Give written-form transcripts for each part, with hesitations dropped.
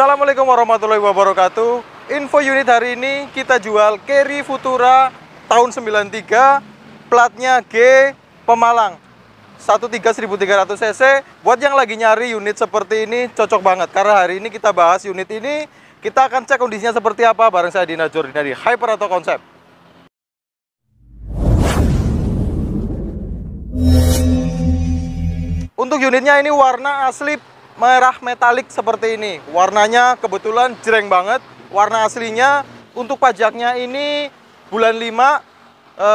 Assalamualaikum warahmatullahi wabarakatuh. Info unit hari ini kita jual Carry Futura tahun 93, platnya G Pemalang 13.300 cc. Buat yang lagi nyari unit seperti ini cocok banget, karena hari ini kita bahas unit ini. Kita akan cek kondisinya seperti apa bareng saya Dina Jordi dari Hyper Auto Concept. Untuk unitnya ini warna asli merah metalik seperti ini. Warnanya kebetulan jreng banget. Warna aslinya. Untuk pajaknya ini bulan 5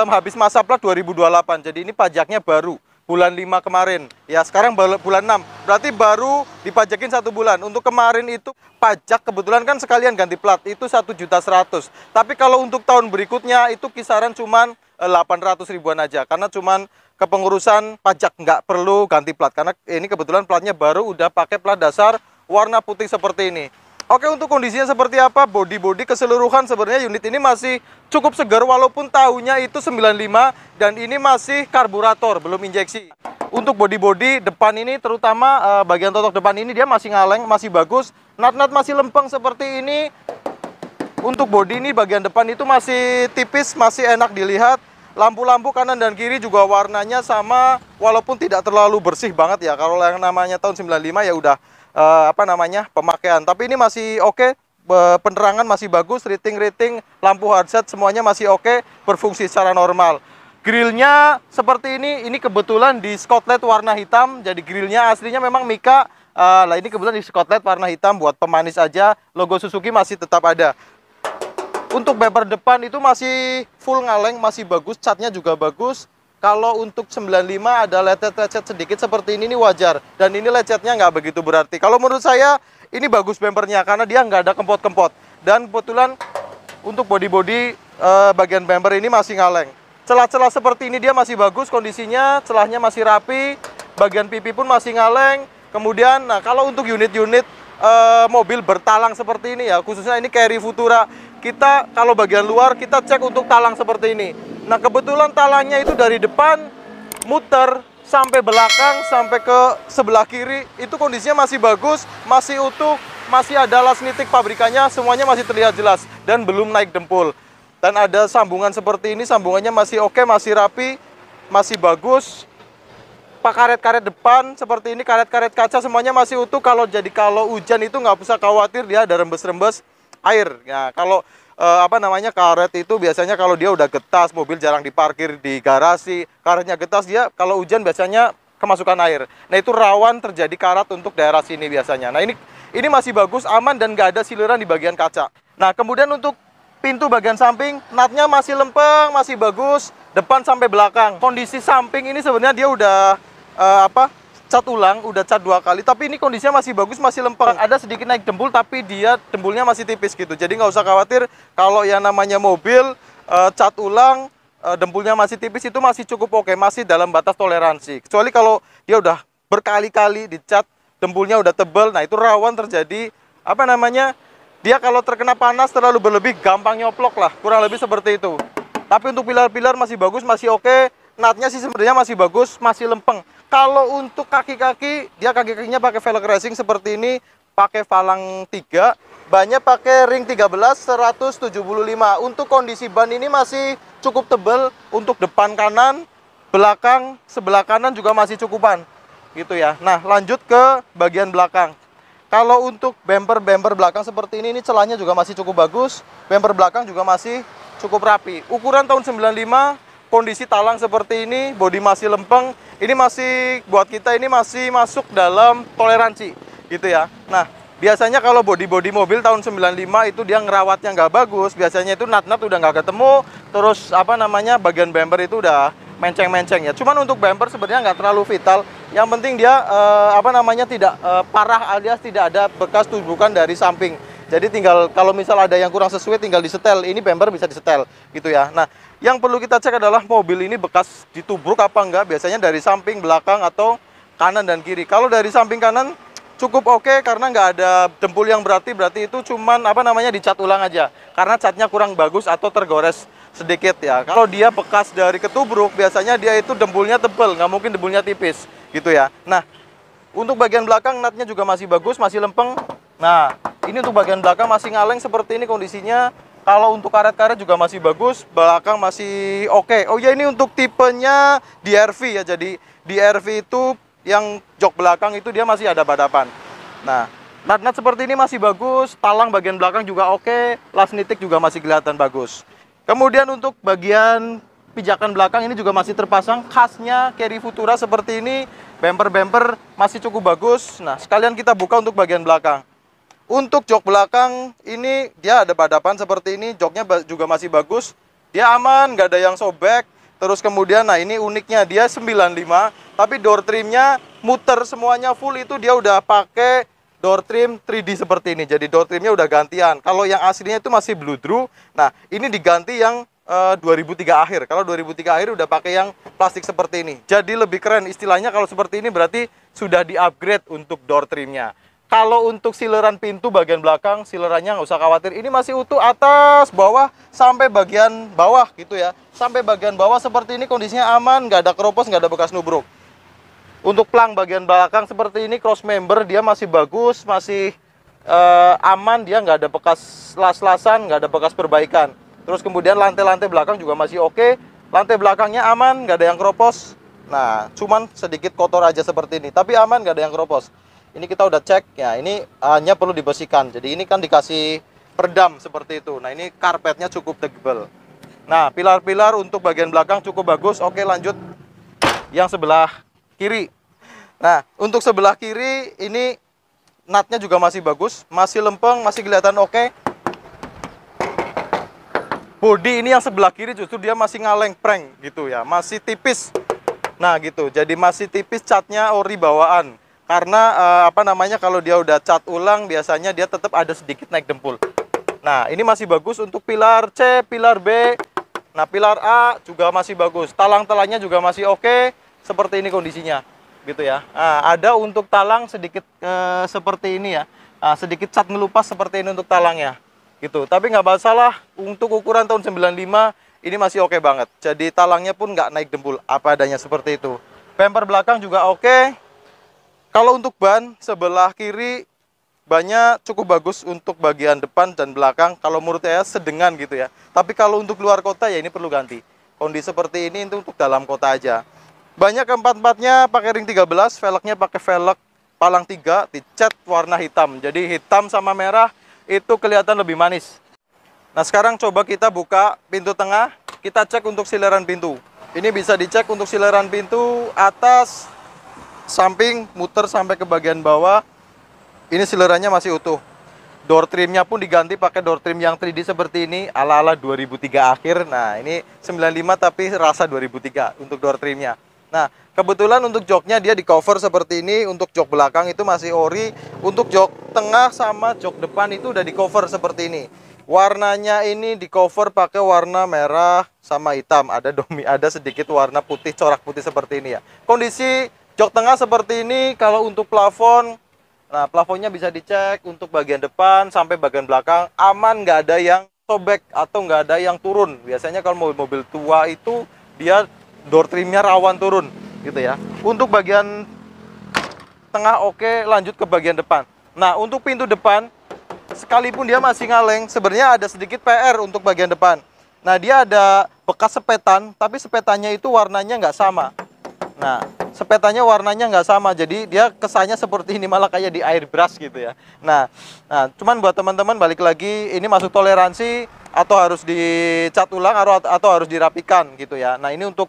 habis masa plat 2028. Jadi ini pajaknya baru bulan 5 kemarin. Ya sekarang bulan 6. Berarti baru dipajakin 1 bulan. Untuk kemarin itu pajak kebetulan kan sekalian ganti plat. Itu 1.100.000. Tapi kalau untuk tahun berikutnya itu kisaran cuman 800 ribuan aja. Karena cuman kepengurusan pajak, nggak perlu ganti plat, karena ini kebetulan platnya baru udah pakai plat dasar warna putih seperti ini. Oke, untuk kondisinya seperti apa, body keseluruhan sebenarnya unit ini masih cukup segar walaupun tahunnya itu 95 dan ini masih karburator, belum injeksi. Untuk body depan ini terutama bagian totok depan ini dia masih ngaleng, masih bagus, nut masih lempeng seperti ini. Untuk body ini bagian depan itu masih tipis, masih enak dilihat. Lampu-lampu kanan dan kiri juga warnanya sama, walaupun tidak terlalu bersih banget ya. Kalau yang namanya tahun 95 ya udah pemakaian. Tapi ini masih oke, penerangan masih bagus, rating, lampu hardset semuanya masih oke, berfungsi secara normal. Grillnya seperti ini kebetulan di Scotland warna hitam, jadi grillnya aslinya memang Mika. Lah ini kebetulan di Scotland warna hitam buat pemanis aja, logo Suzuki masih tetap ada. Untuk bumper depan itu masih full ngaleng, masih bagus, catnya juga bagus. Kalau untuk 95 ada lecet-lecet sedikit seperti ini wajar. Dan ini lecetnya nggak begitu berarti. Kalau menurut saya ini bagus bumpernya karena dia nggak ada kempot-kempot. Dan kebetulan untuk body bagian bumper ini masih ngaleng. Celah-celah seperti ini dia masih bagus kondisinya, celahnya masih rapi. Bagian pipi pun masih ngaleng. Kemudian, nah kalau untuk unit-unit mobil bertalang seperti ini ya, khususnya ini Carry Futura, kita kalau bagian luar kita cek untuk talang seperti ini. Nah kebetulan talangnya itu dari depan muter sampai belakang sampai ke sebelah kiri itu kondisinya masih bagus, masih utuh, masih ada las nitik pabrikannya, semuanya masih terlihat jelas dan belum naik dempul. Dan ada sambungan seperti ini, sambungannya masih oke, masih rapi, masih bagus. Karet-karet depan seperti ini, karet-karet kaca semuanya masih utuh. Kalau hujan itu nggak usah khawatir, dia ada rembes-rembes air. Ya, kalau karet itu biasanya kalau dia udah getas, mobil jarang diparkir di garasi, karetnya getas, dia kalau hujan biasanya kemasukan air. Nah itu rawan terjadi karat untuk daerah sini biasanya. Nah ini masih bagus, aman dan nggak ada siluran di bagian kaca. Nah kemudian untuk pintu bagian samping, natnya masih lempeng, masih bagus, depan sampai belakang. Kondisi samping ini sebenarnya dia udah cat ulang, udah cat 2 kali, tapi ini kondisinya masih bagus, masih lempeng. Ada sedikit naik dempul, tapi dia dempulnya masih tipis gitu. Jadi nggak usah khawatir kalau yang namanya mobil cat ulang, dempulnya masih tipis, itu masih cukup oke, masih dalam batas toleransi. Kecuali kalau dia udah berkali-kali dicat, dempulnya udah tebel, nah itu rawan terjadi dia kalau terkena panas terlalu berlebih gampang nyoplok lah, kurang lebih seperti itu. Tapi untuk pilar-pilar masih bagus, masih oke. Natnya sih sebenarnya masih bagus, masih lempeng. Kalau untuk kaki-kaki, dia kaki-kakinya pakai velg racing seperti ini, pakai falang 3, bannya pakai ring 13 175. Untuk kondisi ban ini masih cukup tebal, untuk depan kanan, belakang, sebelah kanan juga masih cukupan. Gitu ya. Nah, lanjut ke bagian belakang. Kalau untuk bumper belakang seperti ini celahnya juga masih cukup bagus. Bumper belakang juga masih cukup rapi. Ukuran tahun 95, kondisi talang seperti ini, bodi masih lempeng. Ini masih buat kita ini masih masuk dalam toleransi. gitu ya. Nah, biasanya kalau bodi-bodi mobil tahun 95 itu dia ngerawatnya nggak bagus, biasanya itu nut-nut udah nggak ketemu, terus apa namanya bagian bumper itu udah menceng-menceng ya. Cuman untuk bumper sebenarnya nggak terlalu vital, yang penting dia apa namanya tidak parah alias tidak ada bekas tubukan dari samping. Jadi tinggal kalau misal ada yang kurang sesuai tinggal disetel, ini bumper bisa disetel gitu ya. Nah, yang perlu kita cek adalah mobil ini bekas ditubruk apa enggak, biasanya dari samping, belakang, atau kanan dan kiri. Kalau dari samping kanan cukup oke karena nggak ada dempul yang berarti itu cuman apa namanya dicat ulang aja karena catnya kurang bagus atau tergores sedikit ya. Kalau dia bekas dari ketubruk biasanya dia itu dempulnya tebal, nggak mungkin dempulnya tipis gitu ya. Nah, untuk bagian belakang nutnya juga masih bagus, masih lempeng. Nah, ini untuk bagian belakang masih ngaleng seperti ini kondisinya. Kalau untuk karet-karet juga masih bagus, belakang masih oke. Oh ya, ini untuk tipenya DRV ya. Jadi DRV itu yang jok belakang itu dia masih ada badapan. Nah, nut-nut seperti ini masih bagus, talang bagian belakang juga oke, las nitik juga masih kelihatan bagus. Kemudian untuk bagian pijakan belakang ini juga masih terpasang khasnya Carry Futura seperti ini. Bumper-bumper masih cukup bagus. Nah, sekalian kita buka untuk bagian belakang. Untuk jok belakang ini dia ada badapan seperti ini, joknya juga masih bagus. Dia aman, nggak ada yang sobek. Terus kemudian, nah ini uniknya dia 95, tapi door trimnya muter semuanya full itu dia udah pakai door trim 3D seperti ini. Jadi door trimnya udah gantian. Kalau yang aslinya itu masih blue drew. Nah, ini diganti yang 2003 akhir. Kalau 2003 akhir udah pakai yang plastik seperti ini. Jadi lebih keren istilahnya kalau seperti ini berarti sudah di-upgrade untuk door trimnya. Kalau untuk sileran pintu bagian belakang, silerannya nggak usah khawatir. Ini masih utuh atas, bawah, sampai bagian bawah gitu ya. Sampai bagian bawah seperti ini kondisinya aman, nggak ada keropos, nggak ada bekas nubruk. Untuk plang bagian belakang seperti ini, cross member, dia masih bagus, masih aman. Dia nggak ada bekas las-lasan, nggak ada bekas perbaikan. Terus kemudian lantai-lantai belakang juga masih oke. Lantai belakangnya aman, nggak ada yang keropos. Nah, cuman sedikit kotor aja seperti ini. Tapi aman, nggak ada yang keropos. Ini kita udah cek ya, ini hanya perlu dibersihkan. Jadi ini kan dikasih peredam seperti itu. Nah, ini karpetnya cukup tebal. Nah, pilar-pilar untuk bagian belakang cukup bagus. Oke, lanjut yang sebelah kiri. Nah, untuk sebelah kiri ini nutnya juga masih bagus, masih lempeng, masih kelihatan oke. Bodi ini yang sebelah kiri justru dia masih ngaleng prank gitu ya, masih tipis. Nah, gitu. Jadi masih tipis, catnya ori bawaan. Karena apa namanya kalau dia udah cat ulang biasanya dia tetap ada sedikit naik dempul. Nah, ini masih bagus untuk pilar C, pilar B. Nah, pilar A juga masih bagus. Talang-talangnya juga masih oke. Seperti ini kondisinya, gitu ya. Nah, ada untuk talang sedikit seperti ini ya. Nah, sedikit cat ngelupas seperti ini untuk talangnya, gitu. Tapi nggak masalah. Untuk ukuran tahun 95 ini masih oke banget. Jadi talangnya pun nggak naik dempul, apa adanya seperti itu. Bumper belakang juga oke. Kalau untuk ban sebelah kiri bannya cukup bagus untuk bagian depan dan belakang. Kalau menurut saya sedengan gitu ya. Tapi kalau untuk luar kota ya ini perlu ganti. Kondisi seperti ini itu untuk dalam kota aja. Banyak keempat-empatnya pakai ring 13, velgnya pakai velg palang 3, dicat warna hitam. Jadi hitam sama merah itu kelihatan lebih manis. Nah, sekarang coba kita buka pintu tengah, kita cek untuk sileran pintu. Ini bisa dicek untuk sileran pintu atas, samping, muter sampai ke bagian bawah. Ini silerannya masih utuh. Door trimnya pun diganti pakai door trim yang 3D seperti ini, ala-ala 2003 akhir. Nah, ini 95 tapi rasa 2003 untuk door trimnya. Nah, kebetulan untuk joknya dia di cover seperti ini. Untuk jok belakang itu masih ori. Untuk jok tengah sama jok depan itu udah di cover seperti ini. Warnanya ini di cover pakai warna merah sama hitam. Ada sedikit warna putih, corak putih seperti ini ya. Kondisi jok tengah seperti ini. Kalau untuk plafon, nah plafonnya bisa dicek untuk bagian depan sampai bagian belakang aman, nggak ada yang sobek atau nggak ada yang turun. Biasanya kalau mobil-mobil tua itu dia door trimnya rawan turun gitu ya. Untuk bagian tengah oke, lanjut ke bagian depan. Nah, untuk pintu depan sekalipun dia masih ngaleng, sebenarnya ada sedikit PR untuk bagian depan. Nah, dia ada bekas sepetan, tapi sepetannya itu warnanya nggak sama. Nah, sepetannya warnanya nggak sama, jadi dia kesannya seperti ini, malah kayak di airbrush gitu ya. Nah, cuman buat teman-teman balik lagi, ini masuk toleransi atau harus dicat ulang atau harus dirapikan gitu ya. Nah, ini untuk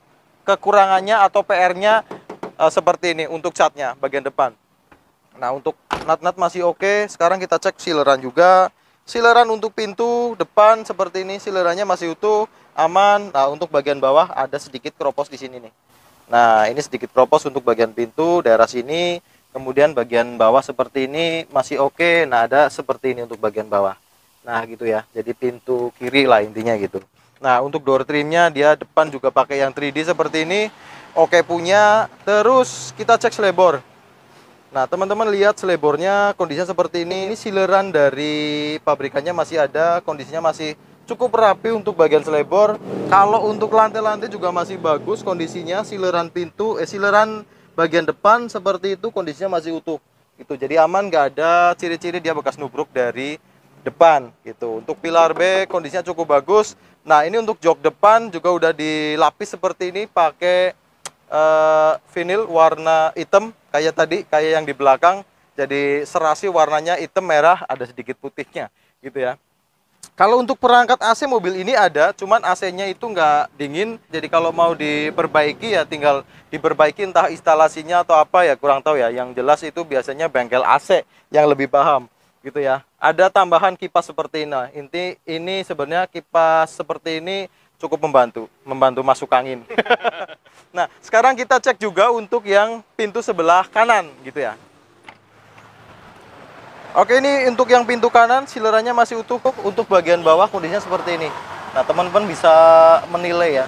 kekurangannya atau PR-nya seperti ini untuk catnya bagian depan. Nah, untuk nut-nut masih oke. Sekarang kita cek sileran juga. Sileran untuk pintu depan seperti ini, silerannya masih utuh, aman. Nah, untuk bagian bawah ada sedikit keropos di sini nih. Nah, ini sedikit keropos untuk bagian pintu daerah sini. Kemudian bagian bawah seperti ini masih oke. Nah, ada seperti ini untuk bagian bawah. Nah, gitu ya. Jadi pintu kiri lah intinya gitu. Nah, untuk door trimnya dia depan juga pakai yang 3D seperti ini. Oke punya. Terus kita cek selebor. Nah, teman-teman lihat selebornya kondisinya seperti ini. Ini sileran dari pabrikannya masih ada, kondisinya masih cukup rapi untuk bagian selebor. Kalau untuk lantai-lantai juga masih bagus kondisinya. Sileran pintu, sileran bagian depan seperti itu kondisinya masih utuh. Gitu. Jadi aman, nggak ada ciri-ciri dia bekas nubruk dari depan. Gitu. Untuk pilar B kondisinya cukup bagus. Nah, ini untuk jok depan juga udah dilapis seperti ini pakai vinil warna hitam kayak tadi, kayak yang di belakang. Jadi serasi warnanya hitam merah, ada sedikit putihnya gitu ya. Kalau untuk perangkat AC mobil ini ada, cuman AC-nya itu nggak dingin. Jadi kalau mau diperbaiki ya tinggal diperbaiki, entah instalasinya atau apa ya, kurang tahu ya. Yang jelas itu biasanya bengkel AC yang lebih paham gitu ya. Ada tambahan kipas seperti ini. Ini sebenarnya kipas seperti ini cukup membantu masuk angin. Nah, sekarang kita cek juga untuk yang pintu sebelah kanan gitu ya. Oke, ini untuk yang pintu kanan silerannya masih utuh. Untuk bagian bawah kondisinya seperti ini. Nah, teman-teman bisa menilai ya.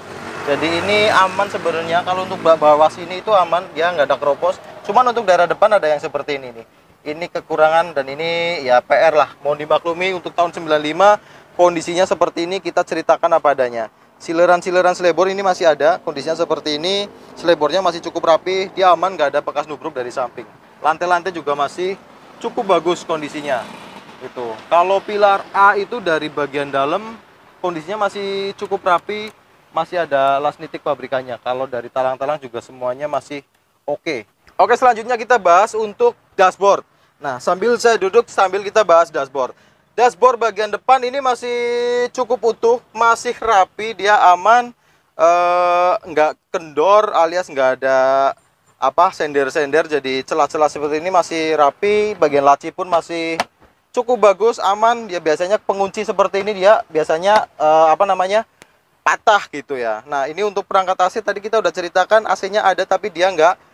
Jadi ini aman sebenarnya. Kalau untuk bawah sini itu aman, dia nggak ada keropos. Cuman untuk daerah depan ada yang seperti ini nih. Ini kekurangan dan ini ya PR lah. Mohon dimaklumi, untuk tahun 95 kondisinya seperti ini, kita ceritakan apa adanya. Sileran-sileran selebor ini masih ada, kondisinya seperti ini. Selebornya masih cukup rapi, dia aman, nggak ada bekas nubruk dari samping. Lantai-lantai juga masih cukup bagus kondisinya. Itu. Kalau pilar A itu dari bagian dalam kondisinya masih cukup rapi, masih ada las nitik pabrikannya. Kalau dari talang-talang juga semuanya masih oke. Oke, selanjutnya kita bahas untuk dashboard. Nah, sambil saya duduk sambil kita bahas dashboard. Dashboard bagian depan ini masih cukup utuh, masih rapi, dia aman, nggak kendor alias nggak ada apa sender-sender, jadi celah-celah seperti ini masih rapi. Bagian laci pun masih cukup bagus, aman. Dia biasanya pengunci seperti ini dia biasanya patah gitu ya. Nah, ini untuk perangkat AC tadi kita udah ceritakan, AC-nya ada tapi dia nggak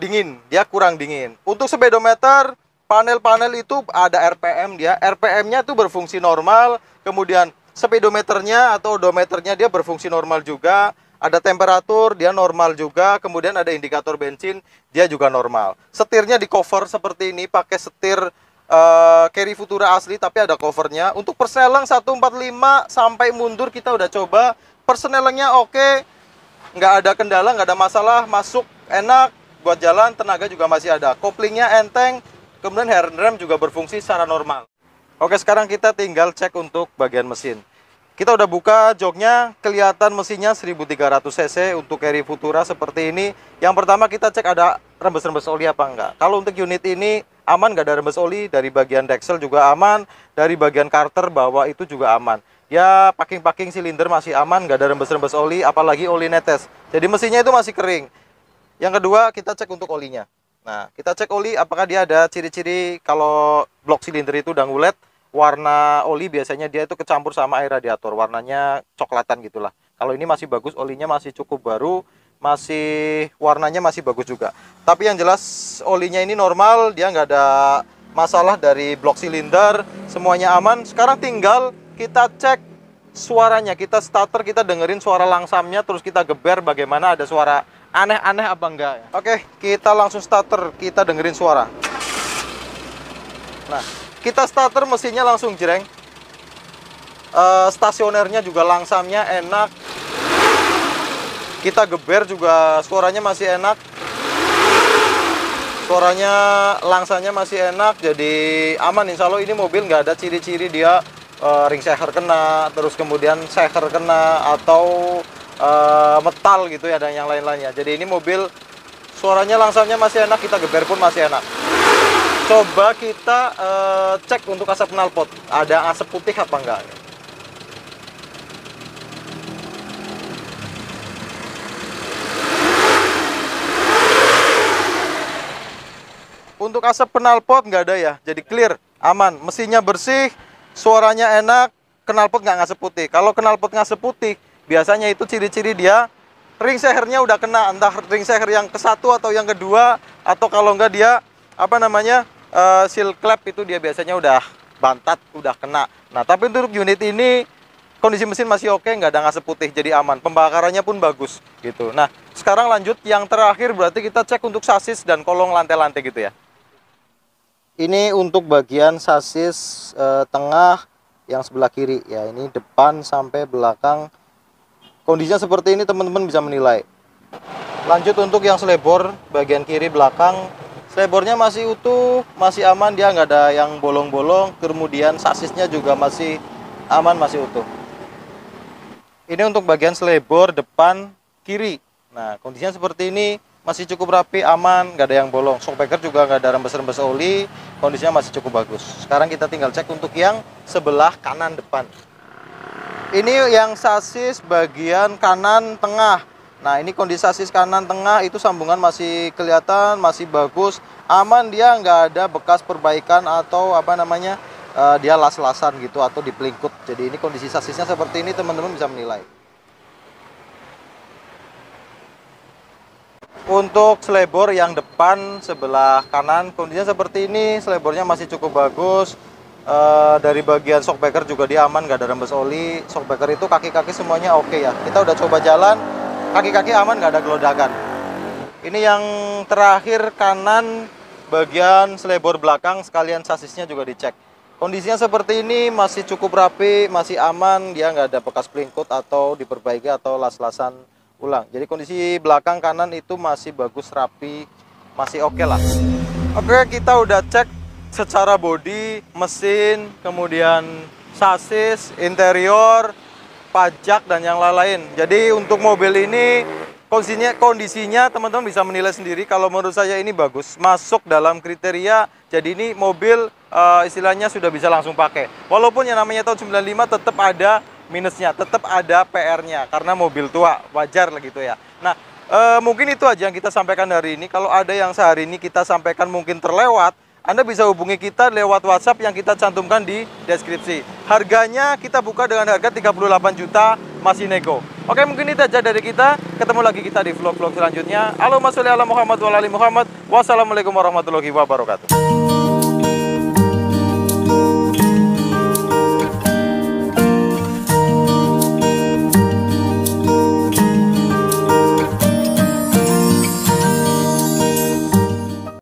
dingin, dia kurang dingin. Untuk speedometer, panel-panel itu ada RPM, dia RPM-nya itu berfungsi normal. Kemudian speedometernya atau odometernya dia berfungsi normal juga. Ada temperatur, dia normal juga. Kemudian ada indikator bensin, dia juga normal. Setirnya di cover seperti ini, pakai setir Carry Futura asli tapi ada covernya. Untuk persneleng 145 sampai mundur kita udah coba. Persnelengnya oke, nggak ada kendala, nggak ada masalah, masuk enak buat jalan, tenaga juga masih ada. Koplingnya enteng. Kemudian hand rem juga berfungsi secara normal. Oke, sekarang kita tinggal cek untuk bagian mesin. Kita udah buka joknya, kelihatan mesinnya 1300 cc untuk Carry Futura seperti ini. Yang pertama kita cek ada rembes-rembes oli apa enggak. Kalau untuk unit ini aman, nggak ada rembes oli. Dari bagian deksel juga aman. Dari bagian karter bawah itu juga aman. Ya, packing-packing silinder masih aman, nggak ada rembes-rembes oli, apalagi oli netes. Jadi mesinnya itu masih kering. Yang kedua kita cek untuk olinya. Nah, kita cek oli apakah dia ada ciri-ciri kalau blok silinder itu udah ngulet. Warna oli biasanya dia itu kecampur sama air radiator, warnanya coklatan gitulah. Kalau ini masih bagus, olinya masih cukup baru, masih warnanya masih bagus juga. Tapi yang jelas olinya ini normal, dia nggak ada masalah dari blok silinder, semuanya aman. Sekarang tinggal kita cek suaranya, kita starter, kita dengerin suara langsamnya, terus kita geber bagaimana, ada suara aneh-aneh apa enggak. Oke, kita langsung starter, kita dengerin suara. Nah, kita starter mesinnya langsung jreng. Stasionernya juga langsamnya enak. Kita geber juga suaranya masih enak. Suaranya langsanya masih enak. Jadi aman, insya Allah ini mobil nggak ada ciri-ciri dia ring shaker kena, terus kemudian shaker kena, atau metal gitu ya, dan yang lain-lainnya. Jadi ini mobil suaranya langsamnya masih enak, kita geber pun masih enak. Coba kita cek untuk asap knalpot, ada asap putih apa enggak. Untuk asap knalpot nggak ada ya, jadi clear, aman. Mesinnya bersih, suaranya enak, knalpot nggak ngasep putih. Kalau knalpot ngasep putih, biasanya itu ciri-ciri dia ring sehernya udah kena, entah ring seher yang ke-1 atau yang kedua, atau kalau nggak dia seal clamp itu dia biasanya udah bantat, udah kena. Nah, tapi untuk unit ini kondisi mesin masih oke, nggak ada ngasep putih, jadi aman. Pembakarannya pun bagus gitu. Nah, sekarang lanjut yang terakhir, berarti kita cek untuk sasis dan kolong lantai-lantai gitu ya. Ini untuk bagian sasis tengah yang sebelah kiri ya. Ini depan sampai belakang. Kondisinya seperti ini, teman-teman bisa menilai. Lanjut untuk yang selebor bagian kiri belakang. Selebornya masih utuh, masih aman, dia nggak ada yang bolong-bolong. Kemudian sasisnya juga masih aman, masih utuh. Ini untuk bagian selebor depan kiri. Nah, kondisinya seperti ini, masih cukup rapi, aman, nggak ada yang bolong. Shockbreaker juga nggak ada rembes-rembes oli, kondisinya masih cukup bagus. Sekarang kita tinggal cek untuk yang sebelah kanan depan. Ini yang sasis bagian kanan tengah. Nah, ini kondisi sasis kanan tengah itu sambungan masih kelihatan, masih bagus, aman, dia nggak ada bekas perbaikan atau dia las-lasan gitu atau dipelingkut. Jadi ini kondisi sasisnya seperti ini, teman-teman bisa menilai. Untuk selebor yang depan sebelah kanan kondisinya seperti ini, selebornya masih cukup bagus. Dari bagian shockbreaker juga dia aman, nggak ada rembes oli. Shockbreaker itu kaki-kaki semuanya oke ya. Kita udah coba jalan, kaki-kaki aman, nggak ada gelodakan. Ini yang terakhir kanan bagian selebor belakang, sekalian sasisnya juga dicek. Kondisinya seperti ini, masih cukup rapi, masih aman, dia nggak ada bekas pelingkut atau diperbaiki atau las-lasan ulang. Jadi kondisi belakang kanan itu masih bagus, rapi, masih oke lah. Oke, kita udah cek secara bodi, mesin, kemudian sasis, interior, pajak, dan yang lain-lain. Jadi untuk mobil ini kondisinya teman-teman bisa menilai sendiri. Kalau menurut saya ini bagus, masuk dalam kriteria. Jadi ini mobil istilahnya sudah bisa langsung pakai. Walaupun yang namanya tahun 95 tetap ada minusnya, tetap ada PR-nya karena mobil tua, wajar lah gitu ya. Nah, mungkin itu aja yang kita sampaikan hari ini. Kalau ada yang sehari ini kita sampaikan mungkin terlewat, Anda bisa hubungi kita lewat WhatsApp yang kita cantumkan di deskripsi. Harganya kita buka dengan harga 38 juta, masih nego. Oke, mungkin itu aja dari kita. Ketemu lagi kita di vlog-vlog selanjutnya. Allahumma sholli ala Muhammad wa ala ali Muhammad. Wassalamualaikum warahmatullahi wabarakatuh.